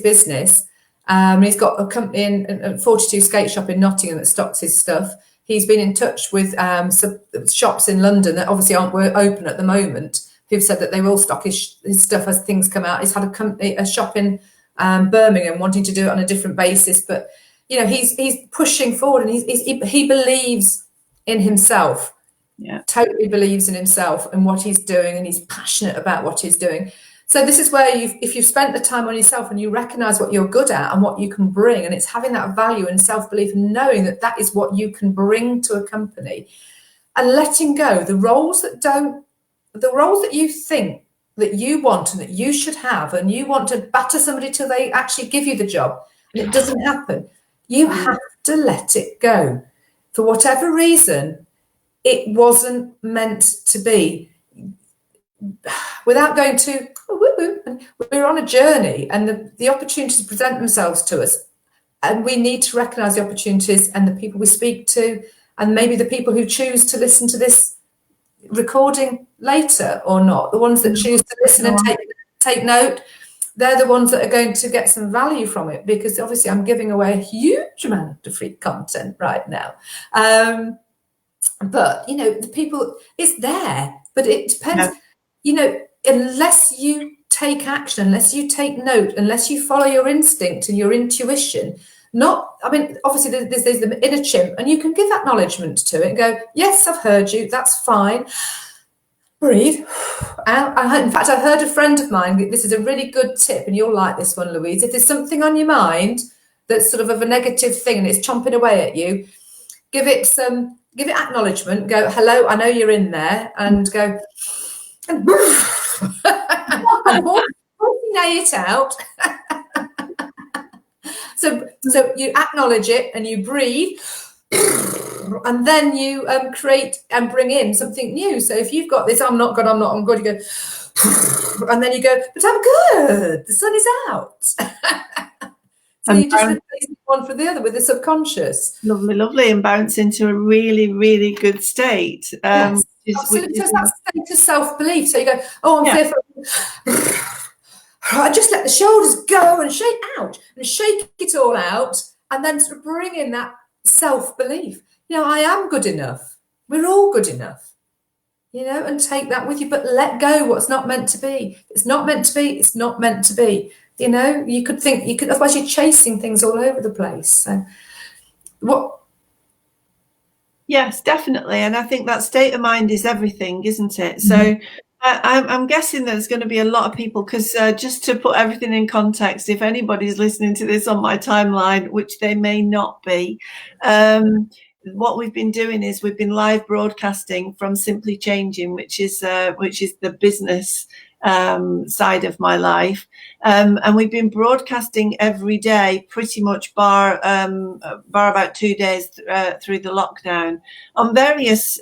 business. He's got a company in 42 skate shop in Nottingham that stocks his stuff. He's been in touch with some shops in London that obviously aren't open at the moment, who've said that they will stock his stuff as things come out. He's had a shop in Birmingham wanting to do it on a different basis, but he's pushing forward, and he believes in himself. Yeah, totally believes in himself and what he's doing, and he's passionate about what he's doing. So this is where if you've spent the time on yourself and you recognise what you're good at and what you can bring, and it's having that value and self-belief and knowing that that is what you can bring to a company, and letting go the roles that you think that you want and that you should have, and you want to batter somebody till they actually give you the job, and it doesn't happen. You have to let it go. For whatever reason, it wasn't meant to be. Without going to, we're on a journey, and the opportunities present themselves to us. And we need to recognise the opportunities and the people we speak to, and maybe the people who choose to listen to this recording later or not, the ones that choose to listen and take note, they're the ones that are going to get some value from it, because obviously I'm giving away a huge amount of free content right now. But, the people, it's there, but it depends, unless you take action, unless you take note, unless you follow your instinct and your intuition, obviously there's the inner chimp, and you can give acknowledgement to it and go, yes, I've heard you, that's fine. Breathe. In fact, I heard a friend of mine, this is a really good tip, and you'll like this one, Louise. If there's something on your mind that's sort of a negative thing and it's chomping away at you, give it acknowledgement, go, hello, I know you're in there, and go, and nay it out. So you acknowledge it and you breathe, and then you create and bring in something new. So if you've got this, I'm not good, I'm good, you go, and then you go, but I'm good, the sun is out. So you just replace one for the other with the subconscious. Lovely, and bounce into a really, really good state. Yes, absolutely. So that's state of self-belief. So you go, oh, I'm fearful. I just let the shoulders go and shake out and shake it all out, and then sort of bring in that self-belief. I am good enough. We're all good enough. And take that with you, but let go what's not meant to be. It's not meant to be. It's not meant to be. You could think, otherwise you're chasing things all over the place. So what? Yes, definitely. And I think that state of mind is everything, isn't it? So I'm guessing there's going to be a lot of people, because just to put everything in context, if anybody's listening to this on my timeline, which they may not be, what we've been doing is we've been live broadcasting from Simply Changing, which is the business side of my life, and we've been broadcasting every day, pretty much bar about 2 days through the lockdown, on various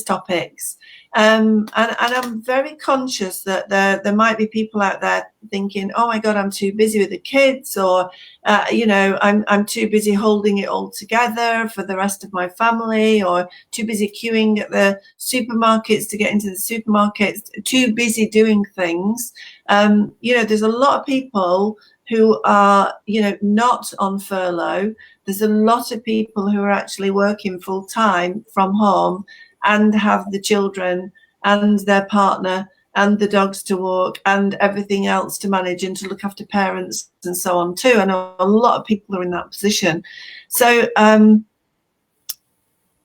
topics. And I'm very conscious that there might be people out there thinking, oh my God, I'm too busy with the kids, or I'm too busy holding it all together for the rest of my family, or too busy queuing at the supermarkets to get into the supermarkets, too busy doing things. There's a lot of people who are, not on furlough. There's a lot of people who are actually working full time from home and have the children and their partner and the dogs to walk and everything else to manage, and to look after parents and so on too. I know a lot of people are in that position. So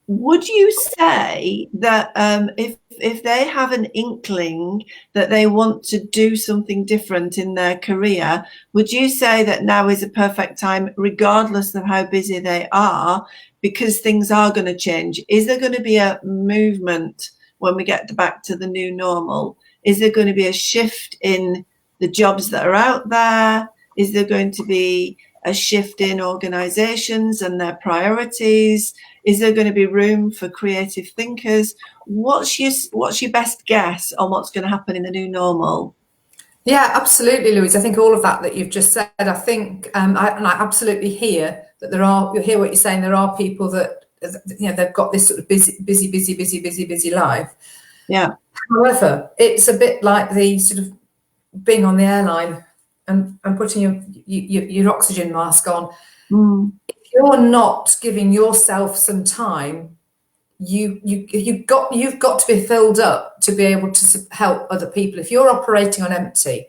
would you say that if they have an inkling that they want to do something different in their career, would you say that now is a perfect time, regardless of how busy they are, because things are going to change? Is there going to be a movement when we get back to the new normal? Is there going to be a shift in the jobs that are out there? Is there going to be a shift in organizations and their priorities? Is there going to be room for creative thinkers? What's your best guess on what's going to happen in the new normal? Yeah, absolutely, Louise. I think all of that you've just said, I think, I absolutely hear that you hear what you're saying. There are people that, they've got this sort of busy life. Yeah. However, it's a bit like the sort of being on the airline and putting your oxygen mask on. If you're not giving yourself some time, you've got to be filled up to be able to help other people. If you're operating on empty,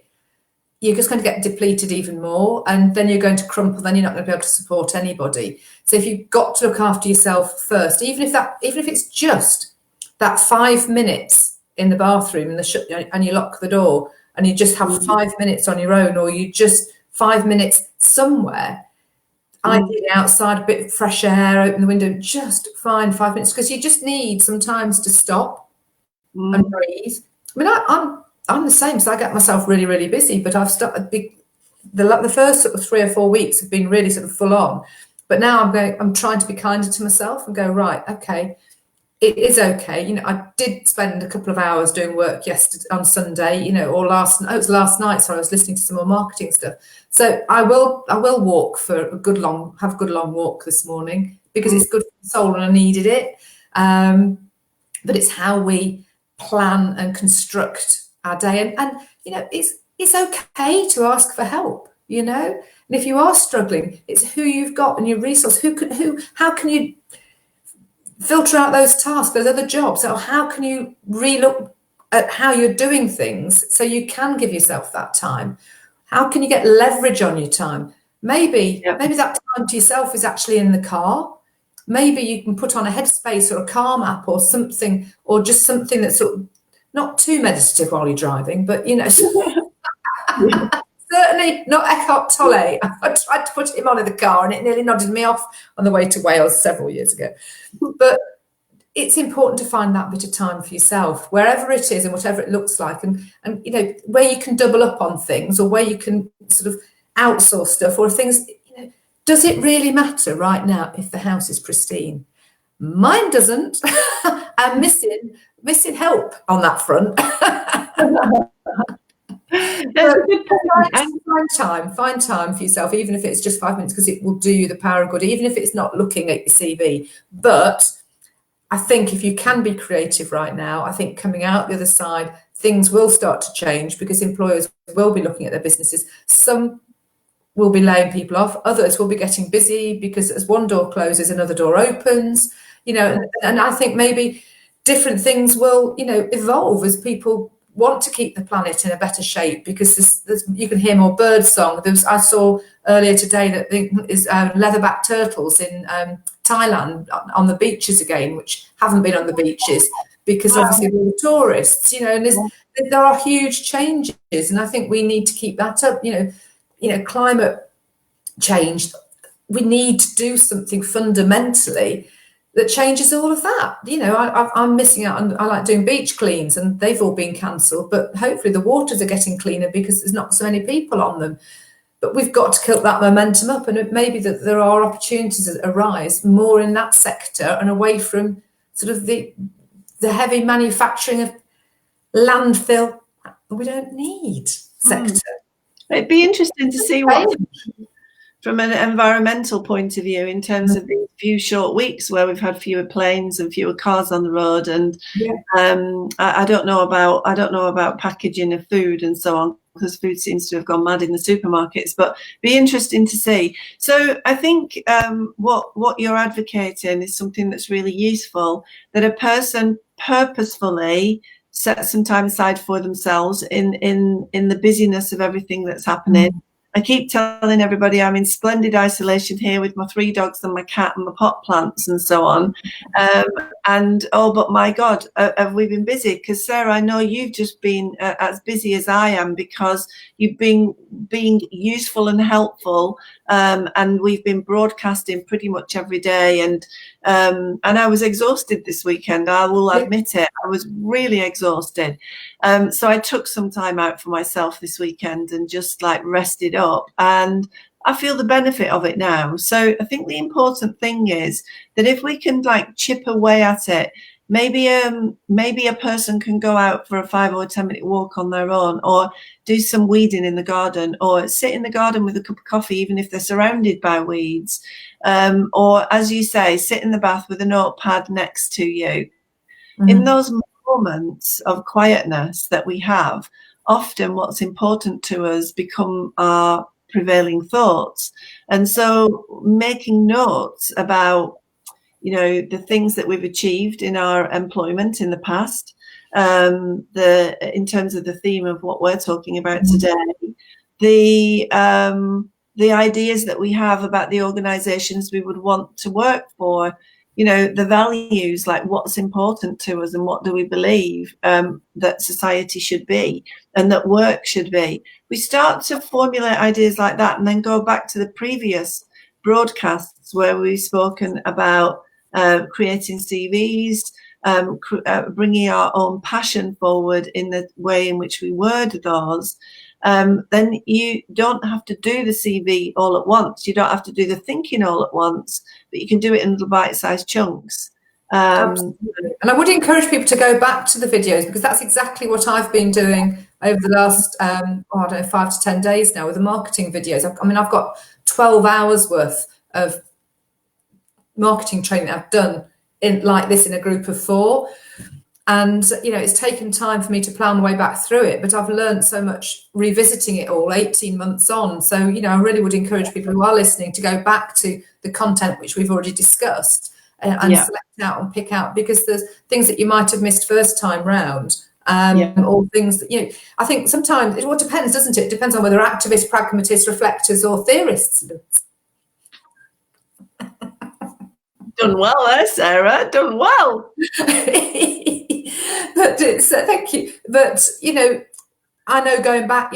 you're just going to get depleted even more, and then you're going to crumple. Then you're not going to be able to support anybody. So if you've got to look after yourself first, even if it's just that 5 minutes in the bathroom and you lock the door and you just have 5 minutes on your own, or you just 5 minutes somewhere, ideally outside, a bit of fresh air, open the window, just find 5 minutes, because you just need sometimes to stop and breathe. I mean, I'm the same, so I get myself really, really busy, but I've started the first sort of 3 or 4 weeks have been really sort of full on, but now I'm trying to be kinder to myself and go, right, okay, it is okay. I did spend a couple of hours doing work yesterday on Sunday, or it was last night, so I was listening to some more marketing stuff. So I will walk for have a good long walk this morning, because it's good for the soul and I needed it. But it's how we plan and construct our day, and it's okay to ask for help, and if you are struggling, it's who you've got and your resource. How can you filter out those tasks, those other jobs, or how can you relook at how you're doing things so you can give yourself that time? How can you get leverage on your time? Maybe that time to yourself is actually in the car. Maybe you can put on a Headspace or a Calm app or something, or just something that's sort of not too meditative while you're driving, but certainly not Eckhart Tolle. I tried to put him on in the car and it nearly nodded me off on the way to Wales several years ago. But it's important to find that bit of time for yourself, wherever it is and whatever it looks like, and where you can double up on things, or where you can sort of outsource stuff, or things. Does it really matter right now if the house is pristine? Mine doesn't. I'm missing help on that front. Find time for yourself, even if it's just 5 minutes, because it will do you the power of good, even if it's not looking at your CV. But I think if you can be creative right now, I think coming out the other side, things will start to change because employers will be looking at their businesses. Some will be laying people off, others will be getting busy because as one door closes, another door opens, and I think maybe different things will, evolve as people want to keep the planet in a better shape, because you can hear more bird song. I saw earlier today that there's leatherback turtles in Thailand on the beaches again, which haven't been on the beaches because obviously we're tourists, and there are huge changes, and I think we need to keep that up. Climate change, we need to do something fundamentally that changes all of that. I'm missing out on, I like doing beach cleans and they've all been cancelled, but hopefully the waters are getting cleaner because there's not so many people on them. But we've got to keep that momentum up, and it may be that there are opportunities that arise more in that sector and away from sort of the heavy manufacturing of landfill that we don't need sector. It'd be interesting to see what, from an environmental point of view, in terms of these few short weeks where we've had fewer planes and fewer cars on the road, and I don't know about packaging of food and so on, because food seems to have gone mad in the supermarkets, but be interesting to see. So I think what you're advocating is something that's really useful, that a person purposefully set some time aside for themselves in the busyness of everything that's happening. I keep telling everybody I'm in splendid isolation here with my 3 dogs and my cat and my pot plants and so on. But my God, have we been busy? Because Sarah, I know you've just been as busy as I am, because you've been being useful and helpful, and we've been broadcasting pretty much every day. And I was exhausted this weekend. I will admit it. I was really exhausted. So I took some time out for myself this weekend and just rested up, and I feel the benefit of it now. So I think the important thing is that if we can chip away at it, maybe a person can go out for a 5 or 10 minute walk on their own, or do some weeding in the garden, or sit in the garden with a cup of coffee, even if they're surrounded by weeds, or as you say, sit in the bath with a notepad next to you. In those moments of quietness that we have, often what's important to us become our prevailing thoughts. And so making notes about the things that we've achieved in our employment in the past, in terms of the theme of what we're talking about today, the ideas that we have about the organizations we would want to work for, the values, what's important to us and what do we believe that society should be and that work should be. We start to formulate ideas like that, and then go back to the previous broadcasts where we've spoken about creating CVs, bringing our own passion forward in the way in which we word those. Then you don't have to do the CV all at once. You don't have to do the thinking all at once, but you can do it in little bite-sized chunks. Absolutely. And I would encourage people to go back to the videos, because that's exactly what I've been doing over the last, 5 to 10 days now with the marketing videos. I've got 12 hours worth of marketing training I've done in a group of 4. And, it's taken time for me to plow my way back through it, but I've learned so much revisiting it all 18 months on. So, I really would encourage people who are listening to go back to the content which we've already discussed and select out and pick out, because there's things that you might have missed first time round, or things that, I think sometimes it all depends, doesn't it? It depends on whether activists, pragmatists, reflectors or theorists. Done well there, Sarah. Done well. But thank you. But I know going back,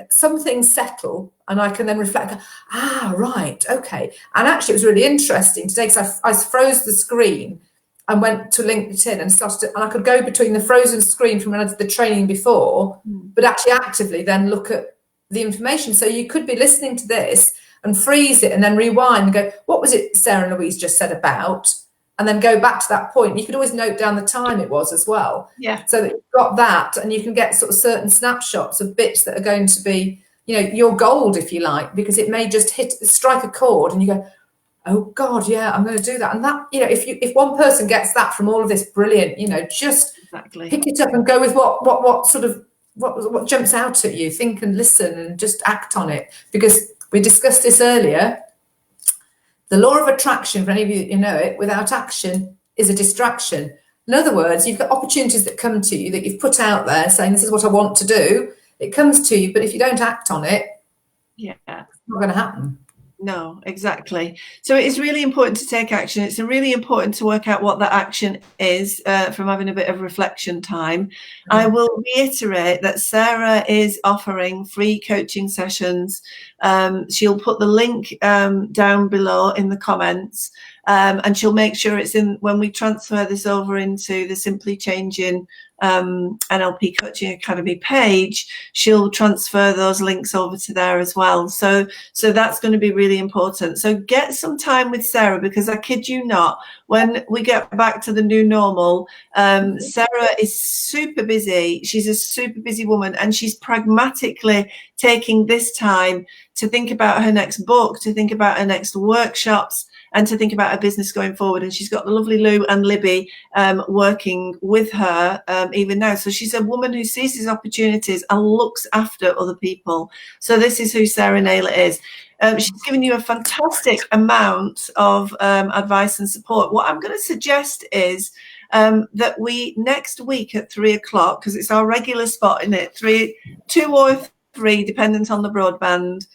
some things settle, and I can then reflect. Right, okay. And actually, it was really interesting today because I froze the screen and went to LinkedIn and started, and I could go between the frozen screen from when I did the training before, but actually actively then look at the information. So you could be listening to this and freeze it and then rewind and go, what was it Sarah and Louise just said about? And then go back to that point. You could always note down the time it was as well. Yeah. So that you've got that, and you can get sort of certain snapshots of bits that are going to be, you know, your gold, if you like, because it may just strike a chord and you go, oh God, yeah, I'm going to do that. And that, you know, if one person gets that from all of this, brilliant, you know, just pick it up and go with what jumps out at you. Think and listen and just act on it. Because we discussed this earlier. The law of attraction, for any of you who know it, without action is a distraction. In other words, you've got opportunities that come to you that you've put out there saying, this is what I want to do. It comes to you, but if you don't act on it, yeah, it's not going to happen. No, exactly. So it is really important to take action. It's really important to work out what that action is from having a bit of reflection time. I will reiterate that Sarah is offering free coaching sessions. She'll put the link down below in the comments, and she'll make sure it's in when we transfer this over into the Simply Changing NLP Coaching Academy page. She'll transfer those links over to there as well. So that's going to be really important. So get some time with Sarah, because I kid you not, when we get back to the new normal, Sarah is super busy. She's a super busy woman, and she's pragmatically taking this time to think about her next book, to think about her next workshops, and to think about her business going forward. And she's got the lovely Lou and Libby working with her even now. So she's a woman who seizes opportunities and looks after other people. So this is who Sarah Naylor is. She's given you a fantastic amount of advice and support. What I'm going to suggest is that we next week at 3 o'clock, because it's our regular spot, isn't it? 2 or 3, dependent on the broadband.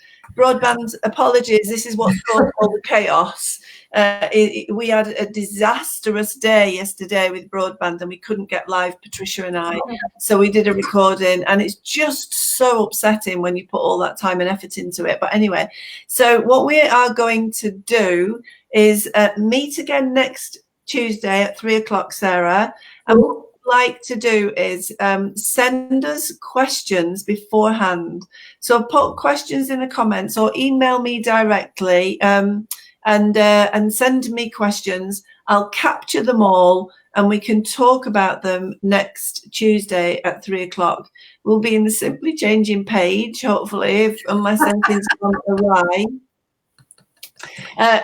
Apologies, this is what's called all the chaos. We had a disastrous day yesterday with broadband, and we couldn't get live, Patricia and I. So we did a recording, and it's just so upsetting when you put all that time and effort into it. But anyway, so what we are going to do is meet again next Tuesday at 3 o'clock, Sarah. And what we'd like to do is send us questions beforehand. So put questions in the comments or email me directly and send me questions. I'll capture them all, and we can talk about them next Tuesday at 3 o'clock. We'll be in the Simply Changing page, hopefully, unless anything's gone awry.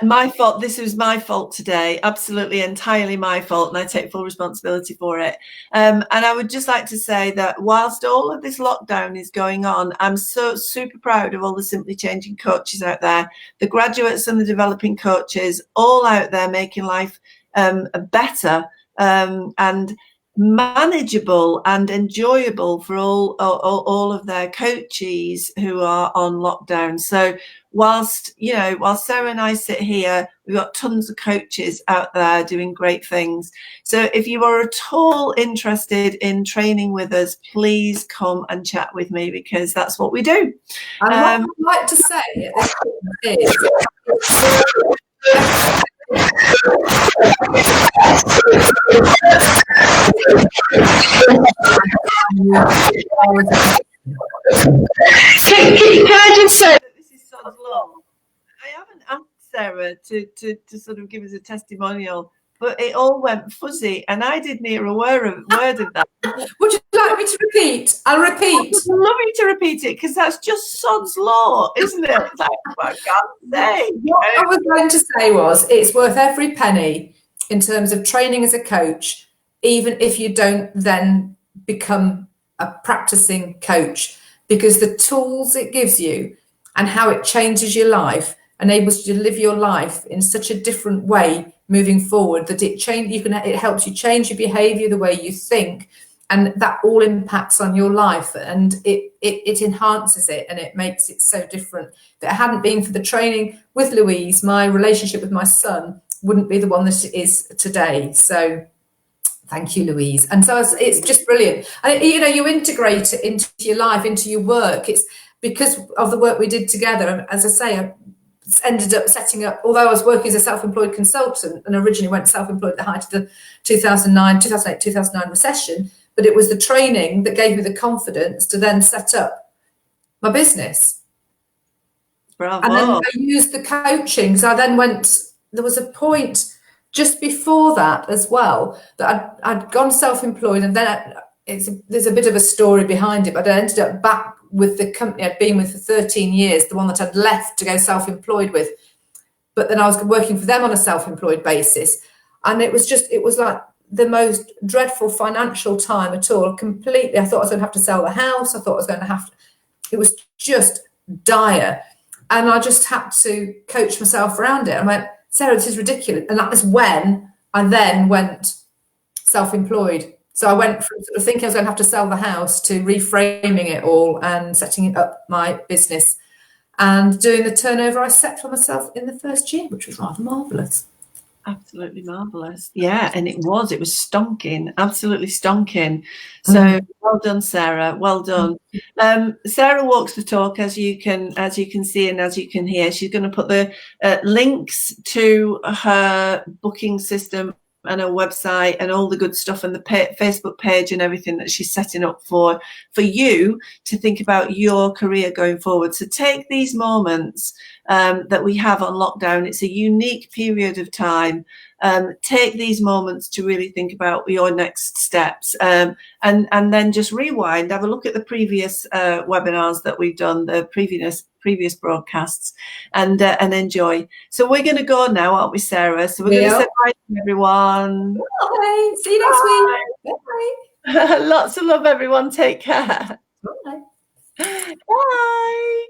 My fault. This was my fault today. Absolutely, entirely my fault, and I take full responsibility for it. And I would just like to say that whilst all of this lockdown is going on, I'm so super proud of all the Simply Changing coaches out there, the graduates and the developing coaches, all out there making life better and manageable and enjoyable for all of their coaches who are on lockdown. So whilst Sarah and I sit here, we've got tons of coaches out there doing great things. So if you are at all interested in training with us, please come and chat with me, because that's what we do. And what I'd like to say at this point is, can I just say that this is so long? I haven't asked Sarah to sort of give us a testimonial, but it all went fuzzy, and I didn't hear a word of that. Would you like me to repeat? I'll repeat. I'd love you to repeat it, because that's just sod's law, isn't it? It's like, I can't say. What I was going to say was, it's worth every penny in terms of training as a coach, even if you don't then become a practicing coach, because the tools it gives you and how it changes your life enables you to live your life in such a different way moving forward, that it helps you change your behavior, the way you think, and that all impacts on your life, and it enhances it, and it makes it so different. If it hadn't been for the training with Louise, my relationship with my son wouldn't be the one that it is today. So thank you, Louise. And so it's just brilliant. And you integrate it into your life, into your work. It's because of the work we did together. And as I say, I ended up setting up, although I was working as a self-employed consultant and originally went self-employed at the height of the 2008-2009 recession, but it was the training that gave me the confidence to then set up my business. Bravo. And then I used the coaching. So I then there was a point just before that as well, that I'd gone self-employed, and then there's a bit of a story behind it, but I ended up back with the company I'd been with for 13 years, the one that I'd left to go self-employed with. But then I was working for them on a self-employed basis. And it was like the most dreadful financial time at all. Completely. I thought I was going to have to sell the house. I thought I was going to have to, it was just dire. And I just had to coach myself around it. I went, Sarah, this is ridiculous. And that was when I then went self-employed. So I went from sort of thinking I was going to have to sell the house to reframing it all and setting up my business and doing the turnover I set for myself in the first year, which was rather marvellous. Absolutely marvellous. Yeah, and it was stonking, absolutely stonking. So well done, Sarah. Well done. Sarah walks the talk, as you can see and as you can hear. She's going to put the links to her booking system and her website and all the good stuff, and the Facebook page and everything that she's setting up for you to think about your career going forward. So take these moments that we have on lockdown. It's a unique period of time. Take these moments to really think about your next steps, and then just rewind, have a look at the previous webinars that we've done, the previous broadcasts, and enjoy. So we're going to go now, aren't we, Sarah? So we're going to say bye to everyone. Bye. See you next week. Bye. Lots of love, everyone. Take care. Bye. Bye.